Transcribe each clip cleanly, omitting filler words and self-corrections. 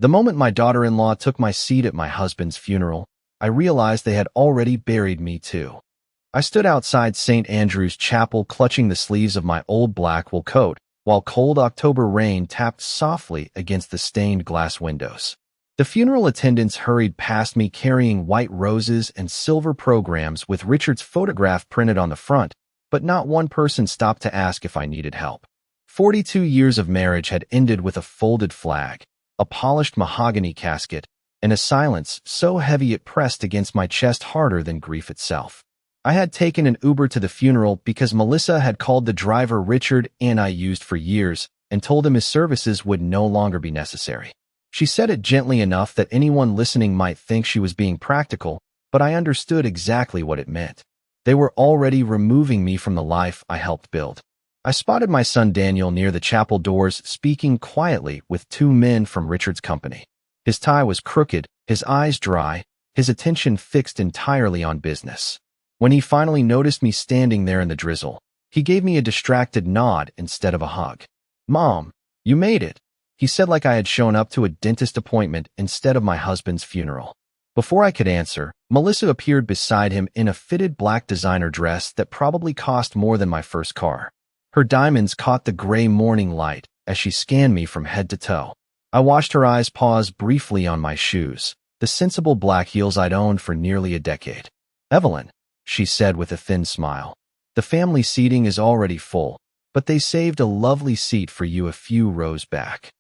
The moment my daughter-in-law took my seat at my husband's funeral, I realized they had already buried me too. I stood outside St. Andrew's Chapel clutching the sleeves of my old black wool coat, while cold October rain tapped softly against the stained glass windows. The funeral attendants hurried past me carrying white roses and silver programs with Richard's photograph printed on the front, but not one person stopped to ask if I needed help. 42 years of marriage had ended with a folded flag, a polished mahogany casket, and a silence so heavy it pressed against my chest harder than grief itself. I had taken an Uber to the funeral because Melissa had called the driver Richard and I used for years and told him his services would no longer be necessary. She said it gently enough that anyone listening might think she was being practical, but I understood exactly what it meant. They were already removing me from the life I helped build. I spotted my son Daniel near the chapel doors speaking quietly with two men from Richard's company. His tie was crooked, his eyes dry, his attention fixed entirely on business. When he finally noticed me standing there in the drizzle, he gave me a distracted nod instead of a hug. "Mom, you made it," he said like I had shown up to a dentist appointment instead of my husband's funeral. Before I could answer, Melissa appeared beside him in a fitted black designer dress that probably cost more than my first car. Her diamonds caught the gray morning light as she scanned me from head to toe. I watched her eyes pause briefly on my shoes, the sensible black heels I'd owned for nearly a decade. "Evelyn," she said with a thin smile, "the family seating is already full, but they saved a lovely seat for you a few rows back."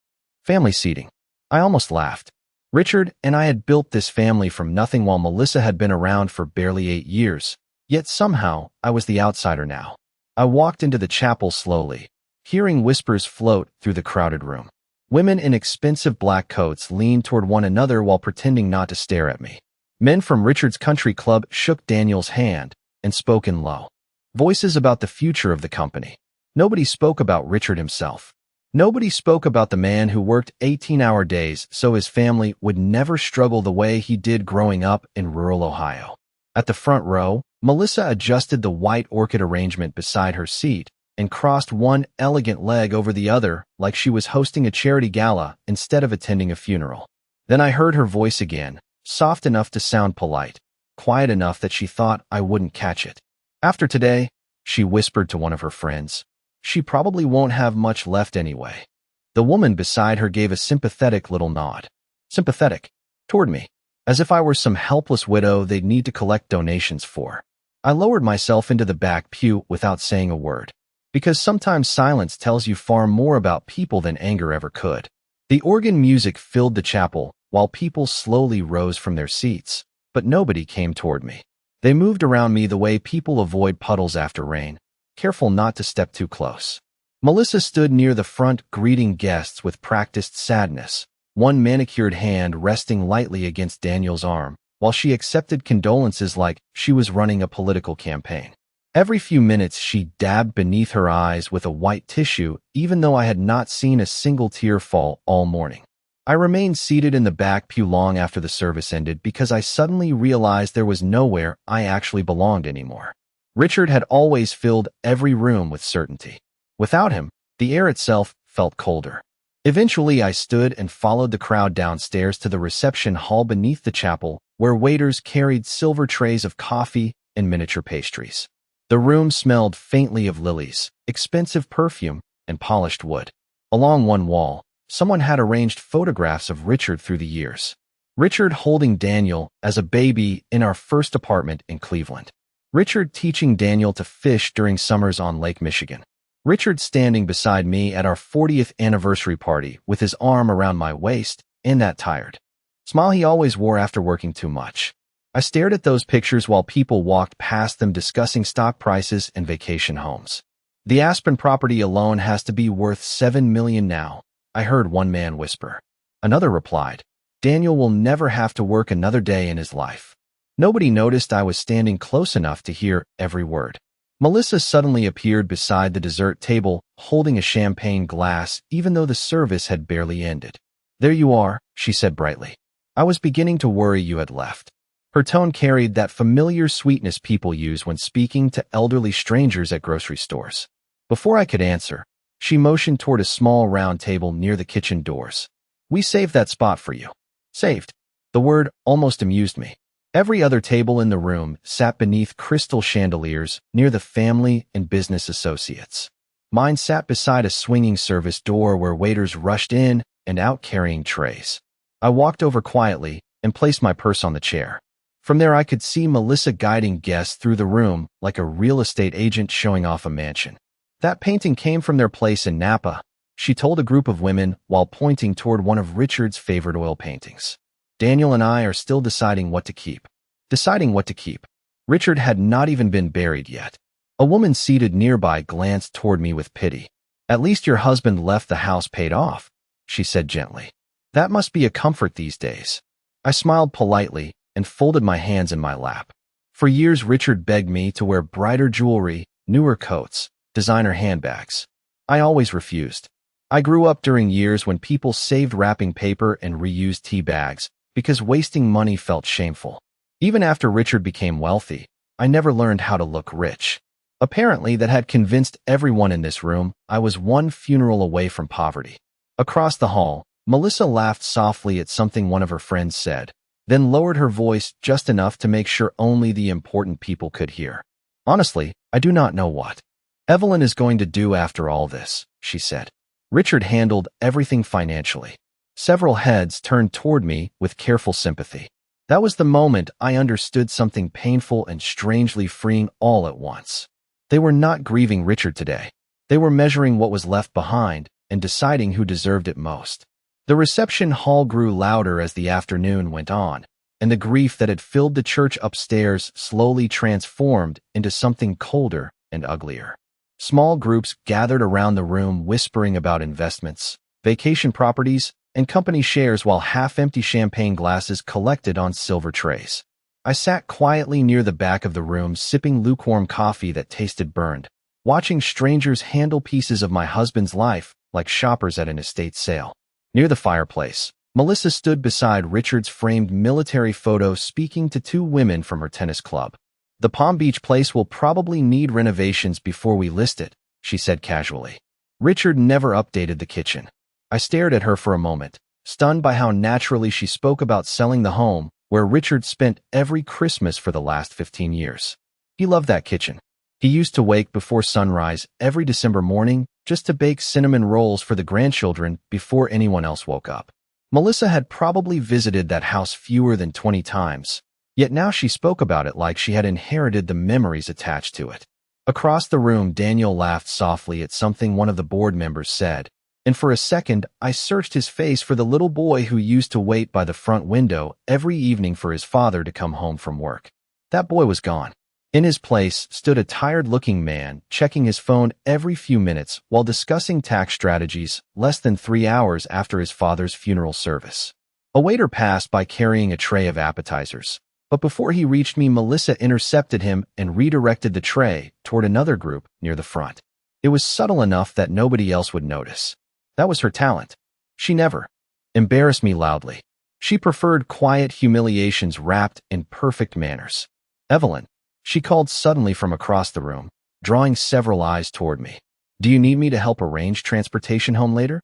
Family seating. I almost laughed. Richard and I had built this family from nothing while Melissa had been around for barely 8 years, yet somehow I was the outsider now. I walked into the chapel slowly, hearing whispers float through the crowded room. Women in expensive black coats leaned toward one another while pretending not to stare at me. Men from Richard's country club shook Daniel's hand and spoke in low voices about the future of the company. Nobody spoke about Richard himself. Nobody spoke about the man who worked 18-hour days so his family would never struggle the way he did growing up in rural Ohio. At the front row, Melissa adjusted the white orchid arrangement beside her seat and crossed one elegant leg over the other like she was hosting a charity gala instead of attending a funeral. Then I heard her voice again, soft enough to sound polite, quiet enough that she thought I wouldn't catch it. "After today," she whispered to one of her friends, "she probably won't have much left anyway." The woman beside her gave a sympathetic little nod. Sympathetic. Toward me. As if I were some helpless widow they'd need to collect donations for. I lowered myself into the back pew without saying a word. Because sometimes silence tells you far more about people than anger ever could. The organ music filled the chapel, while people slowly rose from their seats, but nobody came toward me. They moved around me the way people avoid puddles after rain, careful not to step too close. Melissa stood near the front greeting guests with practiced sadness, one manicured hand resting lightly against Daniel's arm, while she accepted condolences like she was running a political campaign. Every few minutes she dabbed beneath her eyes with a white tissue, even though I had not seen a single tear fall all morning. I remained seated in the back pew long after the service ended because I suddenly realized there was nowhere I actually belonged anymore. Richard had always filled every room with certainty. Without him, the air itself felt colder. Eventually, I stood and followed the crowd downstairs to the reception hall beneath the chapel, where waiters carried silver trays of coffee and miniature pastries. The room smelled faintly of lilies, expensive perfume, and polished wood. Along one wall, someone had arranged photographs of Richard through the years. Richard holding Daniel as a baby in our first apartment in Cleveland. Richard teaching Daniel to fish during summers on Lake Michigan. Richard standing beside me at our 40th anniversary party with his arm around my waist and that tired smile he always wore after working too much. I stared at those pictures while people walked past them discussing stock prices and vacation homes. "The Aspen property alone has to be worth $7 million now," I heard one man whisper. Another replied, "Daniel will never have to work another day in his life." Nobody noticed I was standing close enough to hear every word. Melissa suddenly appeared beside the dessert table, holding a champagne glass, even though the service had barely ended. "There you are," she said brightly. "I was beginning to worry you had left." Her tone carried that familiar sweetness people use when speaking to elderly strangers at grocery stores. Before I could answer, she motioned toward a small round table near the kitchen doors. We saved that spot for you. Saved. The word almost amused me. Every other table in the room sat beneath crystal chandeliers near the family and business associates. Mine sat beside a swinging service door where waiters rushed in and out carrying trays. I walked over quietly and placed my purse on the chair. From there I could see Melissa guiding guests through the room like a real estate agent showing off a mansion. That painting came from their place in Napa, she told a group of women while pointing toward one of Richard's favorite oil paintings. Daniel and I are still deciding what to keep. Richard had not even been buried yet. A woman seated nearby glanced toward me with pity. At least your husband left the house paid off, she said gently. That must be a comfort these days. I smiled politely and folded my hands in my lap. For years, Richard begged me to wear brighter jewelry, newer coats, designer handbags. I always refused. I grew up during years when people saved wrapping paper and reused tea bags because wasting money felt shameful. Even after Richard became wealthy, I never learned how to look rich. Apparently, that had convinced everyone in this room I was one funeral away from poverty. Across the hall, Melissa laughed softly at something one of her friends said, then lowered her voice just enough to make sure only the important people could hear. Honestly, I do not know what Evelyn is going to do after all this, she said. Richard handled everything financially. Several heads turned toward me with careful sympathy. That was the moment I understood something painful and strangely freeing all at once. They were not grieving Richard today. They were measuring what was left behind and deciding who deserved it most. The reception hall grew louder as the afternoon went on, and the grief that had filled the church upstairs slowly transformed into something colder and uglier. Small groups gathered around the room whispering about investments, vacation properties, and company shares while half-empty champagne glasses collected on silver trays. I sat quietly near the back of the room sipping lukewarm coffee that tasted burned, watching strangers handle pieces of my husband's life like shoppers at an estate sale. Near the fireplace, Melissa stood beside Richard's framed military photo speaking to two women from her tennis club. The Palm Beach place will probably need renovations before we list it, she said casually. Richard never updated the kitchen. I stared at her for a moment, stunned by how naturally she spoke about selling the home where Richard spent every Christmas for the last 15 years. He loved that kitchen. He used to wake before sunrise every December morning just to bake cinnamon rolls for the grandchildren before anyone else woke up. Melissa had probably visited that house fewer than 20 times, yet now she spoke about it like she had inherited the memories attached to it. Across the room, Daniel laughed softly at something one of the board members said, and for a second I searched his face for the little boy who used to wait by the front window every evening for his father to come home from work. That boy was gone. In his place stood a tired-looking man checking his phone every few minutes while discussing tax strategies less than 3 hours after his father's funeral service. A waiter passed by carrying a tray of appetizers, but before he reached me, Melissa intercepted him and redirected the tray toward another group near the front. It was subtle enough that nobody else would notice. That was her talent. She never embarrassed me loudly. She preferred quiet humiliations wrapped in perfect manners. Evelyn, she called suddenly from across the room, drawing several eyes toward me. Do you need me to help arrange transportation home later?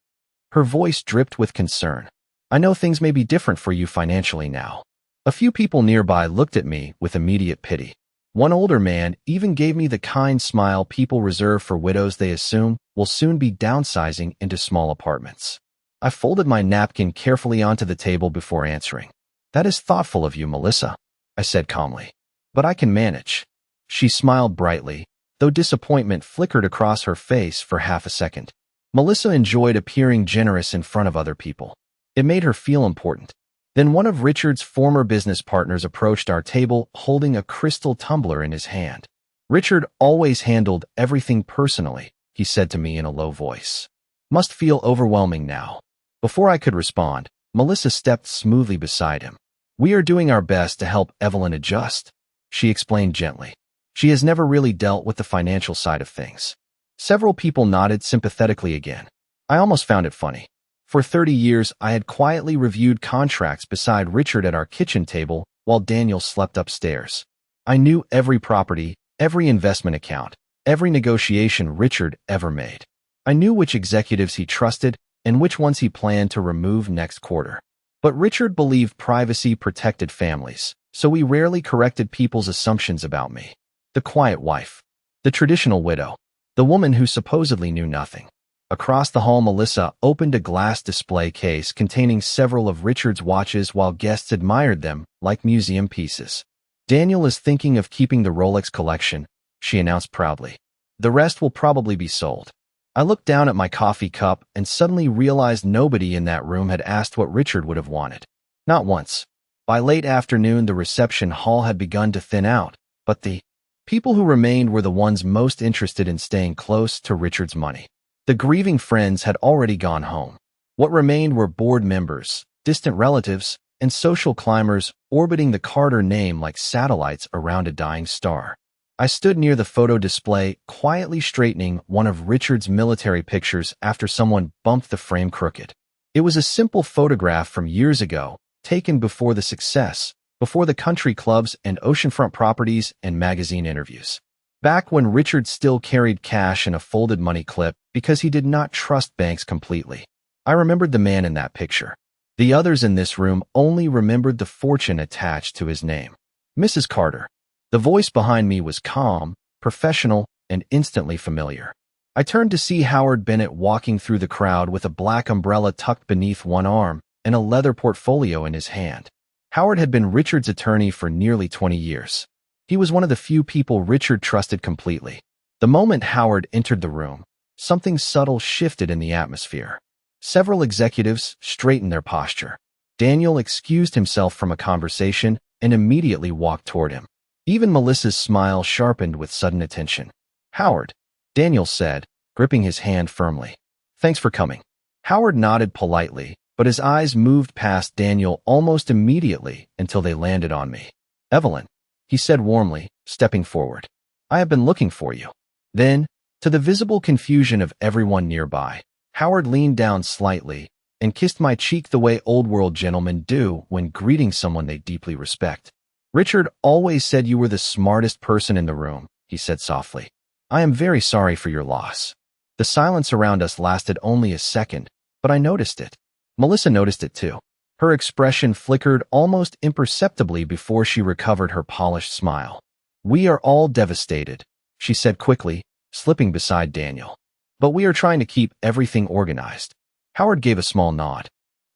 Her voice dripped with concern. I know things may be different for you financially now. A few people nearby looked at me with immediate pity. One older man even gave me the kind smile people reserve for widows they assume will soon be downsizing into small apartments. I folded my napkin carefully onto the table before answering. That is thoughtful of you, Melissa, I said calmly. But I can manage. She smiled brightly, though disappointment flickered across her face for half a second. Melissa enjoyed appearing generous in front of other people. It made her feel important. Then one of Richard's former business partners approached our table holding a crystal tumbler in his hand. Richard always handled everything personally, he said to me in a low voice. Must feel overwhelming now. Before I could respond, Melissa stepped smoothly beside him. We are doing our best to help Evelyn adjust, she explained gently. She has never really dealt with the financial side of things. Several people nodded sympathetically again. I almost found it funny. For 30 years, I had quietly reviewed contracts beside Richard at our kitchen table while Daniel slept upstairs. I knew every property, every investment account, every negotiation Richard ever made. I knew which executives he trusted and which ones he planned to remove next quarter. But Richard believed privacy protected families, so he rarely corrected people's assumptions about me. The quiet wife. The traditional widow. The woman who supposedly knew nothing. Across the hall, Melissa opened a glass display case containing several of Richard's watches while guests admired them like museum pieces. Daniel is thinking of keeping the Rolex collection, she announced proudly. The rest will probably be sold. I looked down at my coffee cup and suddenly realized nobody in that room had asked what Richard would have wanted. Not once. By late afternoon, the reception hall had begun to thin out, but the people who remained were the ones most interested in staying close to Richard's money. The grieving friends had already gone home. What remained were board members, distant relatives, and social climbers orbiting the Carter name like satellites around a dying star. I stood near the photo display, quietly straightening one of Richard's military pictures after someone bumped the frame crooked. It was a simple photograph from years ago, taken before the success, before the country clubs and oceanfront properties and magazine interviews. Back when Richard still carried cash in a folded money clip because he did not trust banks completely. I remembered the man in that picture. The others in this room only remembered the fortune attached to his name. Mrs. Carter. The voice behind me was calm, professional, and instantly familiar. I turned to see Howard Bennett walking through the crowd with a black umbrella tucked beneath one arm and a leather portfolio in his hand. Howard had been Richard's attorney for nearly 20 years. He was one of the few people Richard trusted completely. The moment Howard entered the room, something subtle shifted in the atmosphere. Several executives straightened their posture. Daniel excused himself from a conversation and immediately walked toward him. Even Melissa's smile sharpened with sudden attention. "Howard," Daniel said, gripping his hand firmly. "Thanks for coming." Howard nodded politely, but his eyes moved past Daniel almost immediately until they landed on me. "Evelyn," he said warmly, stepping forward. "I have been looking for you." Then, to the visible confusion of everyone nearby, Howard leaned down slightly and kissed my cheek the way old-world gentlemen do when greeting someone they deeply respect. "Richard always said you were the smartest person in the room," he said softly. "I am very sorry for your loss." The silence around us lasted only a second, but I noticed it. Melissa noticed it too. Her expression flickered almost imperceptibly before she recovered her polished smile. "We are all devastated," she said quickly, slipping beside Daniel. "But we are trying to keep everything organized." Howard gave a small nod.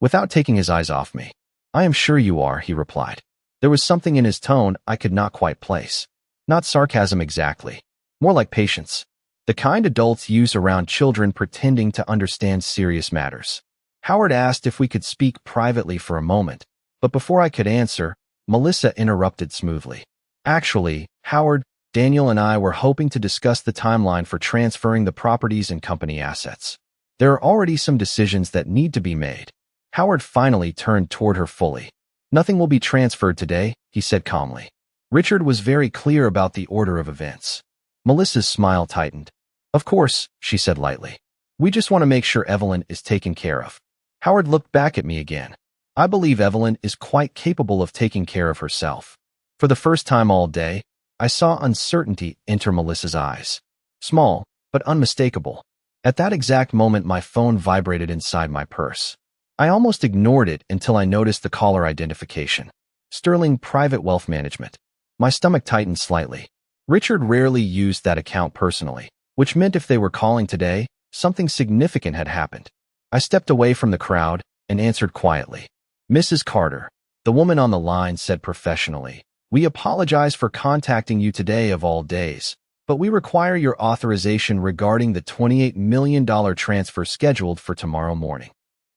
Without taking his eyes off me. "I am sure you are," he replied. There was something in his tone I could not quite place. Not sarcasm exactly. More like patience. The kind adults use around children pretending to understand serious matters. Howard asked if we could speak privately for a moment, but before I could answer, Melissa interrupted smoothly. "Actually, Howard, Daniel and I were hoping to discuss the timeline for transferring the properties and company assets. There are already some decisions that need to be made." Howard finally turned toward her fully. "Nothing will be transferred today," he said calmly. Richard was very clear about the order of events. Melissa's smile tightened. "Of course," she said lightly. "We just want to make sure Evelyn is taken care of." Howard looked back at me again. "I believe Evelyn is quite capable of taking care of herself." For the first time all day, I saw uncertainty enter Melissa's eyes. Small, but unmistakable. At that exact moment, my phone vibrated inside my purse. I almost ignored it until I noticed the caller identification. Sterling Private Wealth Management. My stomach tightened slightly. Richard rarely used that account personally, which meant if they were calling today, something significant had happened. I stepped away from the crowd and answered quietly. "Mrs. Carter," the woman on the line said professionally, "we apologize for contacting you today of all days, but we require your authorization regarding the $28 million transfer scheduled for tomorrow morning."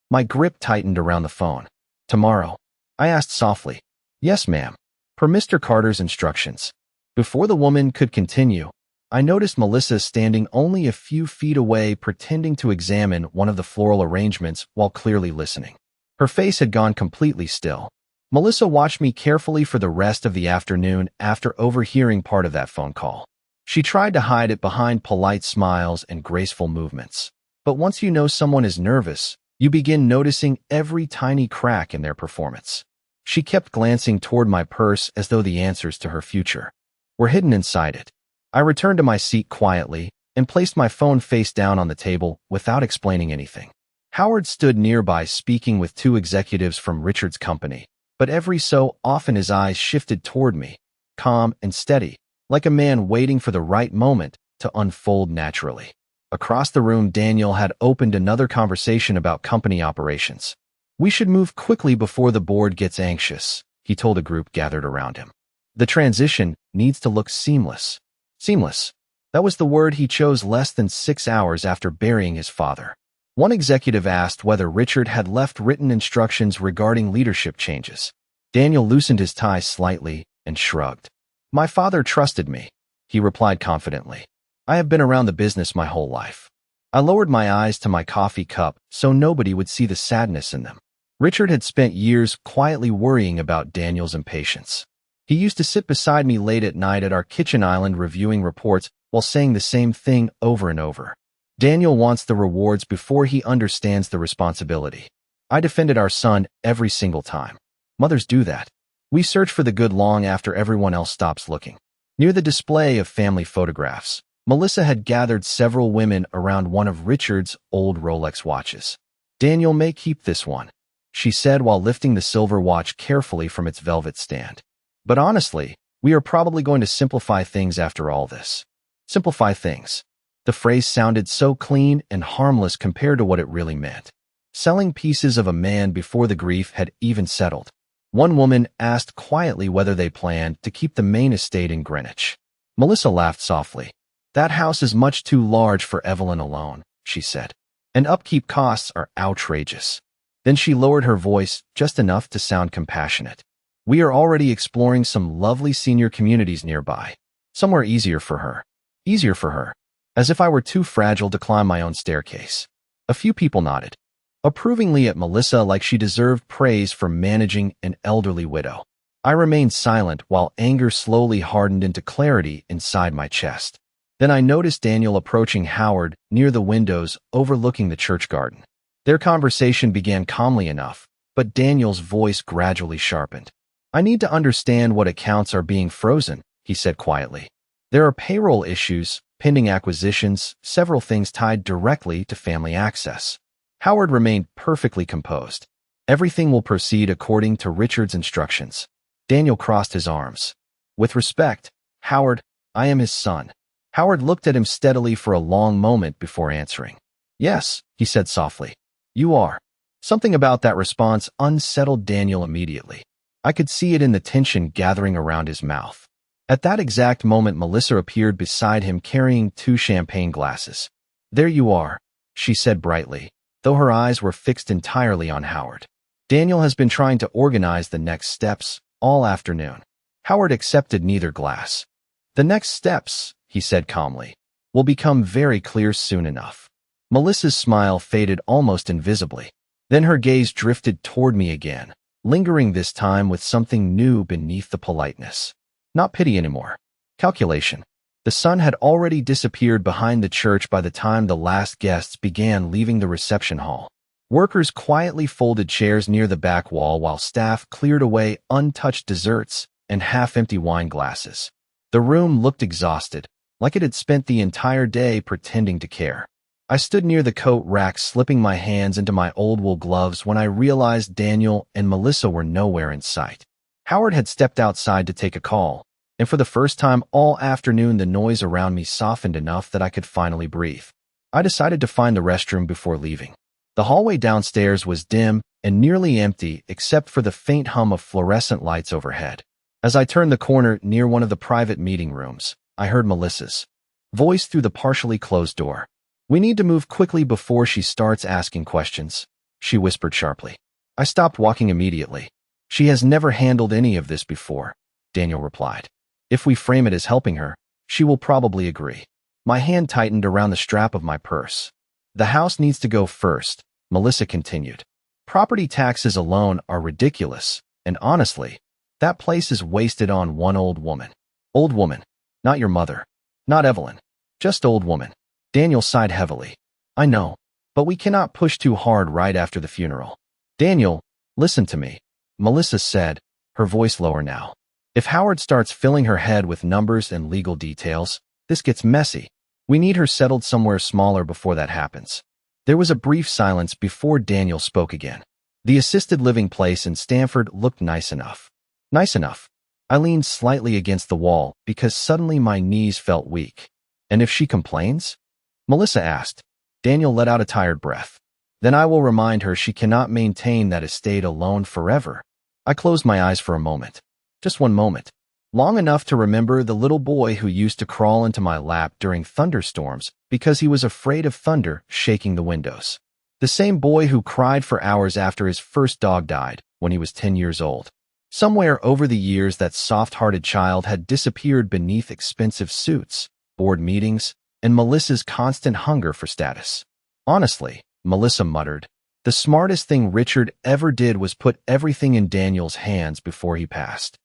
My grip tightened around the phone. "Tomorrow?" I asked softly. "Yes, ma'am. Per Mr. Carter's instructions." Before the woman could continue, I noticed Melissa standing only a few feet away pretending to examine one of the floral arrangements while clearly listening. Her face had gone completely still. Melissa watched me carefully for the rest of the afternoon after overhearing part of that phone call. She tried to hide it behind polite smiles and graceful movements. But once you know someone is nervous, you begin noticing every tiny crack in their performance. She kept glancing toward my purse as though the answers to her future were hidden inside it. I returned to my seat quietly and placed my phone face down on the table without explaining anything. Howard stood nearby speaking with two executives from Richard's company, but every so often his eyes shifted toward me, calm and steady, like a man waiting for the right moment to unfold naturally. Across the room, Daniel had opened another conversation about company operations. "We should move quickly before the board gets anxious," he told a group gathered around him. "The transition needs to look seamless." Seamless. That was the word he chose less than 6 hours after burying his father. One executive asked whether Richard had left written instructions regarding leadership changes. Daniel loosened his tie slightly and shrugged. "My father trusted me," he replied confidently. "I have been around the business my whole life." I lowered my eyes to my coffee cup so nobody would see the sadness in them. Richard had spent years quietly worrying about Daniel's impatience. He used to sit beside me late at night at our kitchen island reviewing reports while saying the same thing over and over. "Daniel wants the rewards before he understands the responsibility." I defended our son every single time. Mothers do that. We search for the good long after everyone else stops looking. Near the display of family photographs, Melissa had gathered several women around one of Richard's old Rolex watches. "Daniel may keep this one," she said while lifting the silver watch carefully from its velvet stand. "But honestly, we are probably going to simplify things after all this." Simplify things. The phrase sounded so clean and harmless compared to what it really meant. Selling pieces of a man before the grief had even settled. One woman asked quietly whether they planned to keep the main estate in Greenwich. Melissa laughed softly. "That house is much too large for Evelyn alone," she said. "And upkeep costs are outrageous." Then she lowered her voice just enough to sound compassionate. "We are already exploring some lovely senior communities nearby. Somewhere easier for her." Easier for her. As if I were too fragile to climb my own staircase. A few people nodded, approvingly at Melissa like she deserved praise for managing an elderly widow. I remained silent while anger slowly hardened into clarity inside my chest. Then I noticed Daniel approaching Howard near the windows overlooking the church garden. Their conversation began calmly enough, but Daniel's voice gradually sharpened. "I need to understand what accounts are being frozen," he said quietly. "There are payroll issues, pending acquisitions, several things tied directly to family access." Howard remained perfectly composed. "Everything will proceed according to Richard's instructions." Daniel crossed his arms. "With respect, Howard, I am his son." Howard looked at him steadily for a long moment before answering. "Yes," he said softly. "You are." Something about that response unsettled Daniel immediately. I could see it in the tension gathering around his mouth. At that exact moment, Melissa appeared beside him carrying 2 champagne glasses. "There you are," she said brightly, though her eyes were fixed entirely on Howard. "Daniel has been trying to organize the next steps all afternoon." Howard accepted neither glass. "The next steps," he said calmly, "will become very clear soon enough." Melissa's smile faded almost invisibly. Then her gaze drifted toward me again, lingering this time with something new beneath the politeness. Not pity anymore. Calculation. The sun had already disappeared behind the church by the time the last guests began leaving the reception hall. Workers quietly folded chairs near the back wall while staff cleared away untouched desserts and half-empty wine glasses. The room looked exhausted, like it had spent the entire day pretending to care. I stood near the coat rack slipping my hands into my old wool gloves when I realized Daniel and Melissa were nowhere in sight. Howard had stepped outside to take a call, and for the first time all afternoon the noise around me softened enough that I could finally breathe. I decided to find the restroom before leaving. The hallway downstairs was dim and nearly empty except for the faint hum of fluorescent lights overhead. As I turned the corner near one of the private meeting rooms, I heard Melissa's voice through the partially closed door. "We need to move quickly before she starts asking questions," she whispered sharply. I stopped walking immediately. "She has never handled any of this before," Daniel replied. "If we frame it as helping her, she will probably agree." My hand tightened around the strap of my purse. "The house needs to go first," Melissa continued. "Property taxes alone are ridiculous, and honestly, that place is wasted on one old woman." "Old woman. Not your mother. Not Evelyn. Just old woman." Daniel sighed heavily. "I know, but we cannot push too hard right after the funeral." "Daniel, listen to me," Melissa said, her voice lower now. "If Howard starts filling her head with numbers and legal details, this gets messy. We need her settled somewhere smaller before that happens." There was a brief silence before Daniel spoke again. The assisted living place in Stanford looked nice enough. Nice enough. I leaned slightly against the wall because suddenly my knees felt weak. And if she complains? Melissa asked. Daniel let out a tired breath. Then I will remind her she cannot maintain that estate alone forever. I closed my eyes for a moment. Just one moment. Long enough to remember the little boy who used to crawl into my lap during thunderstorms because he was afraid of thunder shaking the windows. The same boy who cried for hours after his first dog died when he was 10 years old. Somewhere over the years, that soft-hearted child had disappeared beneath expensive suits, board meetings, and Melissa's constant hunger for status. Honestly, Melissa muttered, the smartest thing Richard ever did was put everything in Daniel's hands before he passed.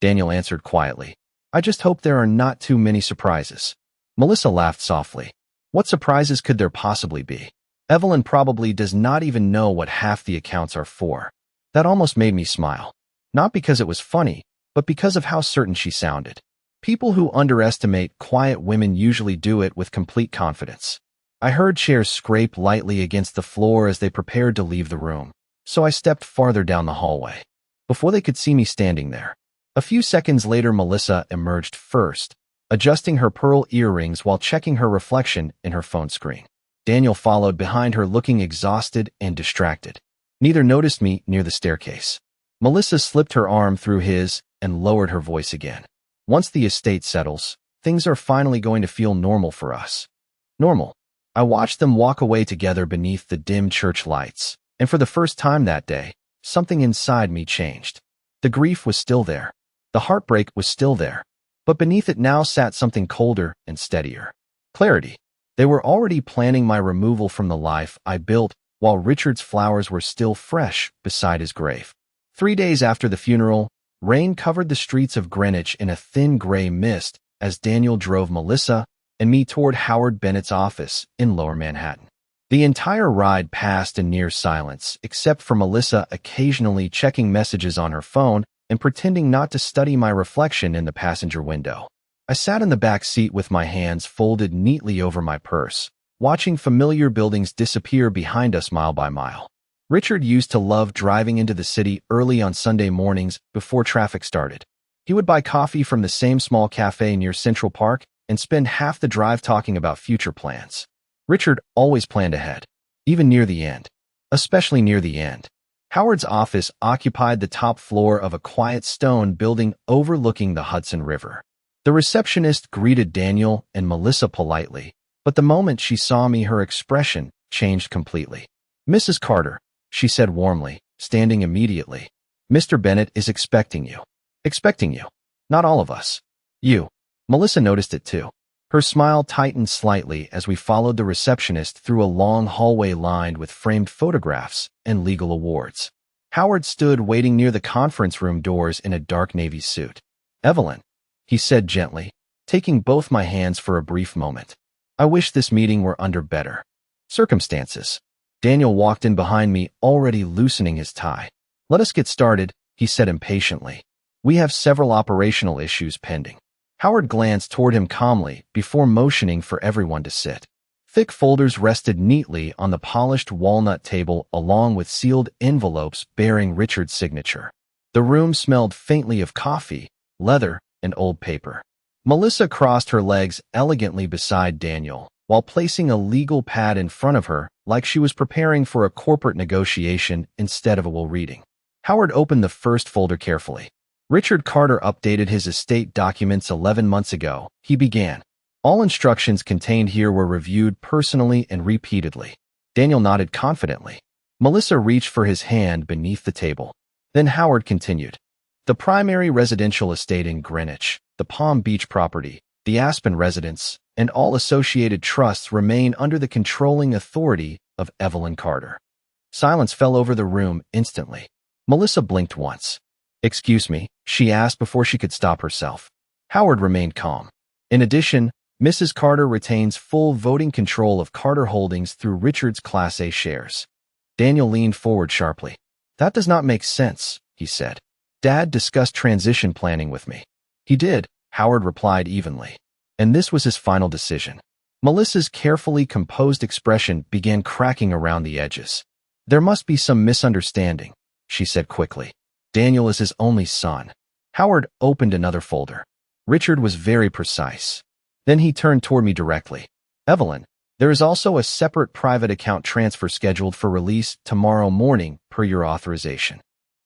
Daniel answered quietly, I just hope there are not too many surprises. Melissa laughed softly. What surprises could there possibly be? Evelyn probably does not even know what half the accounts are for. That almost made me smile. Not because it was funny, but because of how certain she sounded. People who underestimate quiet women usually do it with complete confidence. I heard chairs scrape lightly against the floor as they prepared to leave the room, so I stepped farther down the hallway. Before they could see me standing there. A few seconds later, Melissa emerged first, adjusting her pearl earrings while checking her reflection in her phone screen. Daniel followed behind her, looking exhausted and distracted. Neither noticed me near the staircase. Melissa slipped her arm through his and lowered her voice again. Once the estate settles, things are finally going to feel normal for us. Normal. I watched them walk away together beneath the dim church lights, and for the first time that day, something inside me changed. The grief was still there. The heartbreak was still there. But beneath it now sat something colder and steadier. Clarity. They were already planning my removal from the life I built while Richard's flowers were still fresh beside his grave. 3 days after the funeral, rain covered the streets of Greenwich in a thin gray mist as Daniel drove Melissa and me toward Howard Bennett's office in Lower Manhattan. The entire ride passed in near silence, except for Melissa occasionally checking messages on her phone and pretending not to study my reflection in the passenger window. I sat in the back seat with my hands folded neatly over my purse, watching familiar buildings disappear behind us mile by mile. Richard used to love driving into the city early on Sunday mornings before traffic started. He would buy coffee from the same small cafe near Central Park and spend half the drive talking about future plans. Richard always planned ahead, even near the end, especially near the end. Howard's office occupied the top floor of a quiet stone building overlooking the Hudson River. The receptionist greeted Daniel and Melissa politely, but the moment she saw me, her expression changed completely. Mrs. Carter, she said warmly, standing immediately. Mr. Bennett is expecting you. Expecting you. Not all of us. You. Melissa noticed it too. Her smile tightened slightly as we followed the receptionist through a long hallway lined with framed photographs and legal awards. Howard stood waiting near the conference room doors in a dark navy suit. Evelyn, he said gently, taking both my hands for a brief moment. I wish this meeting were under better circumstances. Daniel walked in behind me, already loosening his tie. Let us get started, he said impatiently. We have several operational issues pending. Howard glanced toward him calmly before motioning for everyone to sit. Thick folders rested neatly on the polished walnut table along with sealed envelopes bearing Richard's signature. The room smelled faintly of coffee, leather, and old paper. Melissa crossed her legs elegantly beside Daniel, while placing a legal pad in front of her like she was preparing for a corporate negotiation instead of a will reading. Howard opened the first folder carefully. Richard Carter updated his estate documents 11 months ago, he began. All instructions contained here were reviewed personally and repeatedly. Daniel nodded confidently. Melissa reached for his hand beneath the table. Then Howard continued. The primary residential estate in Greenwich, the Palm Beach property, the Aspen residence, and all associated trusts remain under the controlling authority of Evelyn Carter. Silence fell over the room instantly. Melissa blinked once. Excuse me, she asked before she could stop herself. Howard remained calm. In addition, Mrs. Carter retains full voting control of Carter Holdings through Richard's Class A shares. Daniel leaned forward sharply. That does not make sense, he said. Dad discussed transition planning with me. He did, Howard replied evenly. And this was his final decision. Melissa's carefully composed expression began cracking around the edges. "There must be some misunderstanding," she said quickly. "Daniel is his only son." Howard opened another folder. Richard was very precise. Then he turned toward me directly. "Evelyn, there is also a separate private account transfer scheduled for release tomorrow morning per your authorization."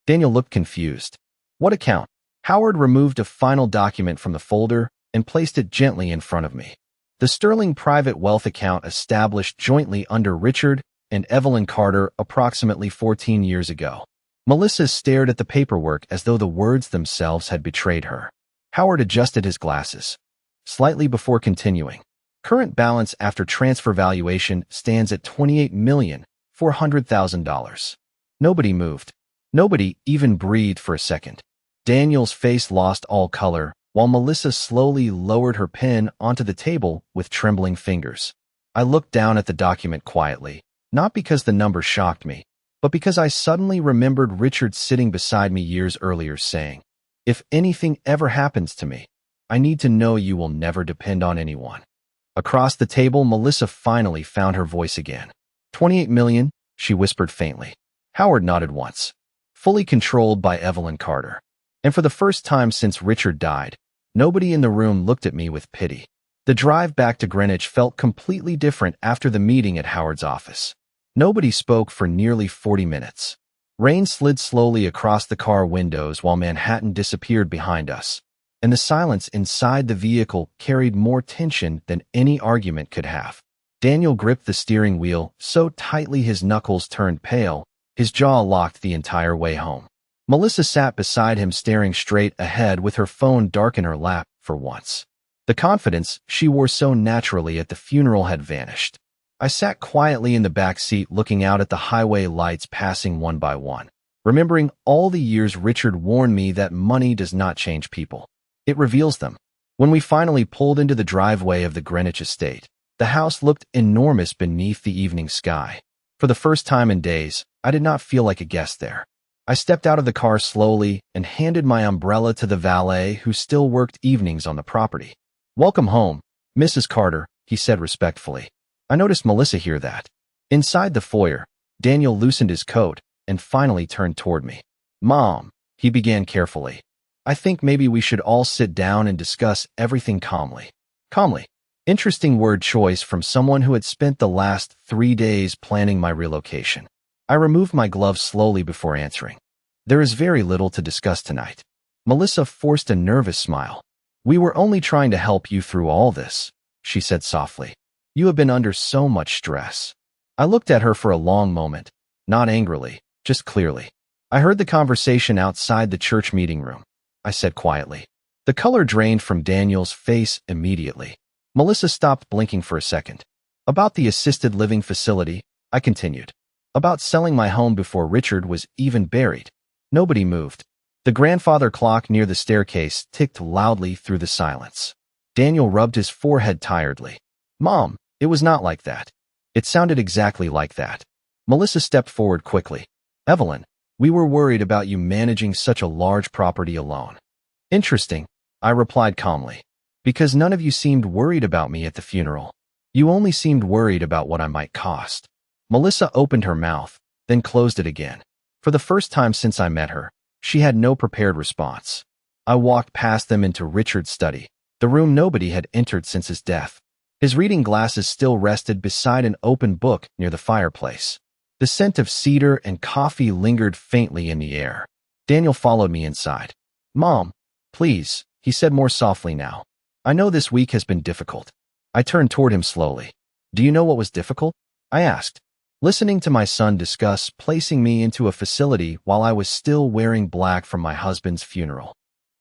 Daniel looked confused. "What account?" Howard removed a final document from the folder and placed it gently in front of me. "The Sterling Private Wealth account established jointly under Richard and Evelyn Carter approximately 14 years ago." Melissa stared at the paperwork as though the words themselves had betrayed her. Howard adjusted his glasses slightly before continuing. "Current balance after transfer valuation stands at $28,400,000. Nobody moved. Nobody even breathed for a second. Daniel's face lost all color, while Melissa slowly lowered her pen onto the table with trembling fingers. I looked down at the document quietly, not because the number shocked me, but because I suddenly remembered Richard sitting beside me years earlier saying, "If anything ever happens to me, I need to know you will never depend on anyone." Across the table, Melissa finally found her voice again. "28 million, she whispered faintly. Howard nodded once. "Fully controlled by Evelyn Carter." And for the first time since Richard died, nobody in the room looked at me with pity. The drive back to Greenwich felt completely different after the meeting at Howard's office. Nobody spoke for nearly 40 minutes. Rain slid slowly across the car windows while Manhattan disappeared behind us, and the silence inside the vehicle carried more tension than any argument could have. Daniel gripped the steering wheel so tightly his knuckles turned pale, his jaw locked the entire way home. Melissa sat beside him staring straight ahead with her phone dark in her lap for once. The confidence she wore so naturally at the funeral had vanished. I sat quietly in the back seat looking out at the highway lights passing one by one, remembering all the years Richard warned me that money does not change people. It reveals them. When we finally pulled into the driveway of the Greenwich estate, the house looked enormous beneath the evening sky. For the first time in days, I did not feel like a guest there. I stepped out of the car slowly and handed my umbrella to the valet who still worked evenings on the property. "Welcome home, Mrs. Carter," he said respectfully. I noticed Melissa hear that. Inside the foyer, Daniel loosened his coat and finally turned toward me. "Mom," he began carefully, "I think maybe we should all sit down and discuss everything calmly." Calmly. Interesting word choice from someone who had spent the last 3 days planning my relocation. I removed my gloves slowly before answering. "There is very little to discuss tonight." Melissa forced a nervous smile. "We were only trying to help you through all this," she said softly. "You have been under so much stress." I looked at her for a long moment, not angrily, just clearly. "I heard the conversation outside the church meeting room," I said quietly. The color drained from Daniel's face immediately. Melissa stopped blinking for a second. "About the assisted living facility," I continued. "About selling my home before Richard was even buried." Nobody moved. The grandfather clock near the staircase ticked loudly through the silence. Daniel rubbed his forehead tiredly. "Mom, it was not like that." It sounded exactly like that. Melissa stepped forward quickly. "Evelyn, we were worried about you managing such a large property alone." "Interesting," I replied calmly. "Because none of you seemed worried about me at the funeral. You only seemed worried about what I might cost." Melissa opened her mouth, then closed it again. For the first time since I met her, she had no prepared response. I walked past them into Richard's study, the room nobody had entered since his death. His reading glasses still rested beside an open book near the fireplace. The scent of cedar and coffee lingered faintly in the air. Daniel followed me inside. "Mom, please," he said more softly now. "I know this week has been difficult." I turned toward him slowly. "Do you know what was difficult?" I asked. "Listening to my son discuss placing me into a facility while I was still wearing black from my husband's funeral."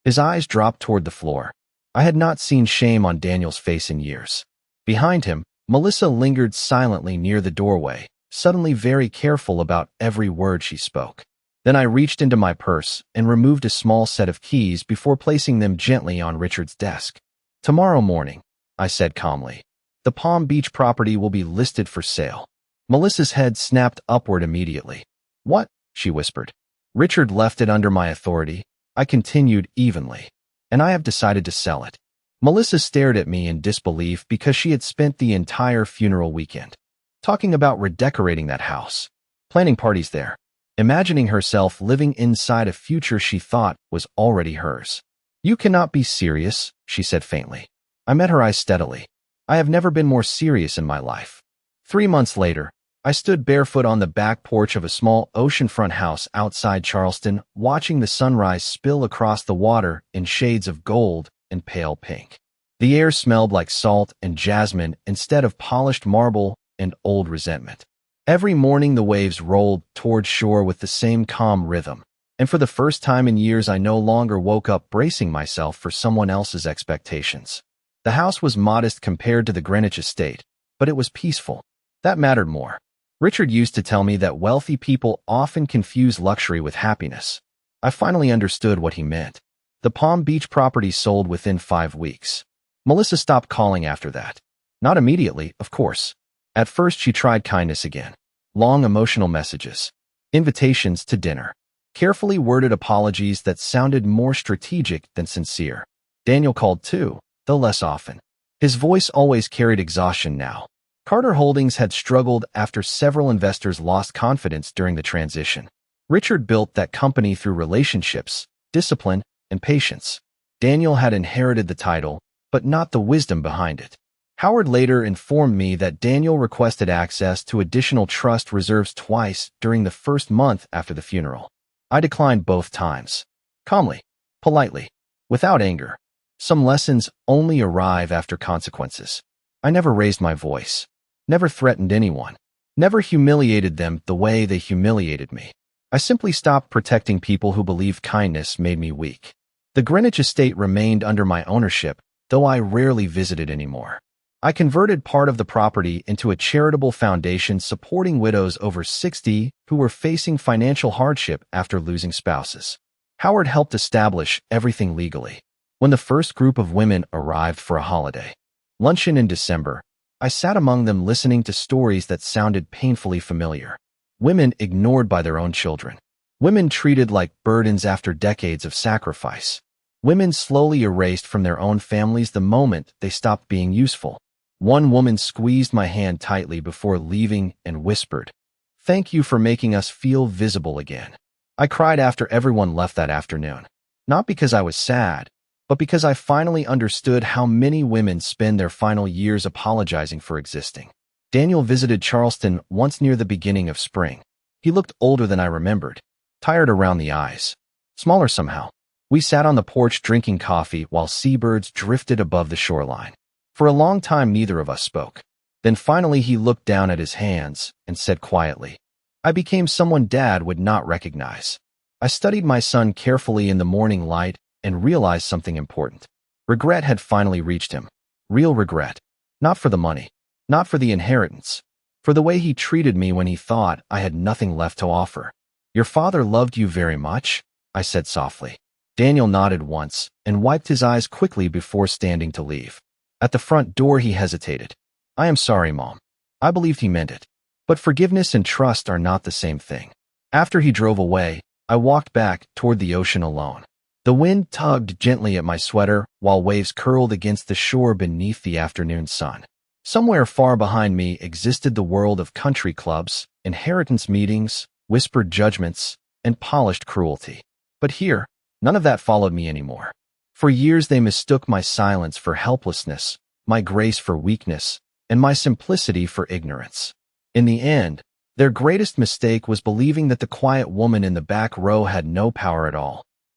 His eyes dropped toward the floor. I had not seen shame on Daniel's face in years. Behind him, Melissa lingered silently near the doorway, suddenly very careful about every word she spoke. Then I reached into my purse and removed a small set of keys before placing them gently on Richard's desk. "Tomorrow morning," I said calmly, "the Palm Beach property will be listed for sale." Melissa's head snapped upward immediately. "What?" she whispered. "Richard left it under my authority," I continued evenly, "and I have decided to sell it." Melissa stared at me in disbelief because she had spent the entire funeral weekend talking about redecorating that house, planning parties there, imagining herself living inside a future she thought was already hers. "You cannot be serious," she said faintly. I met her eyes steadily. I have never been more serious in my life. 3 months later, I stood barefoot on the back porch of a small oceanfront house outside Charleston, watching the sunrise spill across the water in shades of gold and pale pink. The air smelled like salt and jasmine instead of polished marble and old resentment. Every morning the waves rolled toward shore with the same calm rhythm, and for the first time in years I no longer woke up bracing myself for someone else's expectations. The house was modest compared to the Greenwich estate, but it was peaceful. That mattered more. Richard used to tell me that wealthy people often confuse luxury with happiness. I finally understood what he meant. The Palm Beach property sold within 5 weeks. Melissa stopped calling after that. Not immediately, of course. At first she tried kindness again. Long emotional messages. Invitations to dinner. Carefully worded apologies that sounded more strategic than sincere. Daniel called too, though less often. His voice always carried exhaustion now. Carter Holdings had struggled after several investors lost confidence during the transition. Richard built that company through relationships, discipline, and patience. Daniel had inherited the title, but not the wisdom behind it. Howard later informed me that Daniel requested access to additional trust reserves twice during the first month after the funeral. I declined both times. Calmly, politely, without anger. Some lessons only arrive after consequences. I never raised my voice. Never threatened anyone. Never humiliated them the way they humiliated me. I simply stopped protecting people who believed kindness made me weak. The Greenwich estate remained under my ownership, though I rarely visited anymore. I converted part of the property into a charitable foundation supporting widows over 60 who were facing financial hardship after losing spouses. Howard helped establish everything legally. When the first group of women arrived for a holiday luncheon in December, I sat among them listening to stories that sounded painfully familiar. Women ignored by their own children. Women treated like burdens after decades of sacrifice. Women slowly erased from their own families the moment they stopped being useful. One woman squeezed my hand tightly before leaving and whispered, "Thank you for making us feel visible again." I cried after everyone left that afternoon. Not because I was sad, but because I finally understood how many women spend their final years apologizing for existing. Daniel visited Charleston once near the beginning of spring. He looked older than I remembered, tired around the eyes, smaller somehow. We sat on the porch drinking coffee while seabirds drifted above the shoreline. For a long time, neither of us spoke. Then finally he looked down at his hands and said quietly, "I became someone Dad would not recognize." I studied my son carefully in the morning light and realized something important. Regret had finally reached him. Real regret. Not for the money. Not for the inheritance. For the way he treated me when he thought I had nothing left to offer. "Your father loved you very much," I said softly. Daniel nodded once and wiped his eyes quickly before standing to leave. At the front door he hesitated. "I am sorry, Mom." I believed he meant it. But forgiveness and trust are not the same thing. After he drove away, I walked back toward the ocean alone. The wind tugged gently at my sweater while waves curled against the shore beneath the afternoon sun. Somewhere far behind me existed the world of country clubs, inheritance meetings, whispered judgments, and polished cruelty. But here, none of that followed me anymore. For years they mistook my silence for helplessness, my grace for weakness, and my simplicity for ignorance. In the end, their greatest mistake was believing that the quiet woman in the back row had no power at all.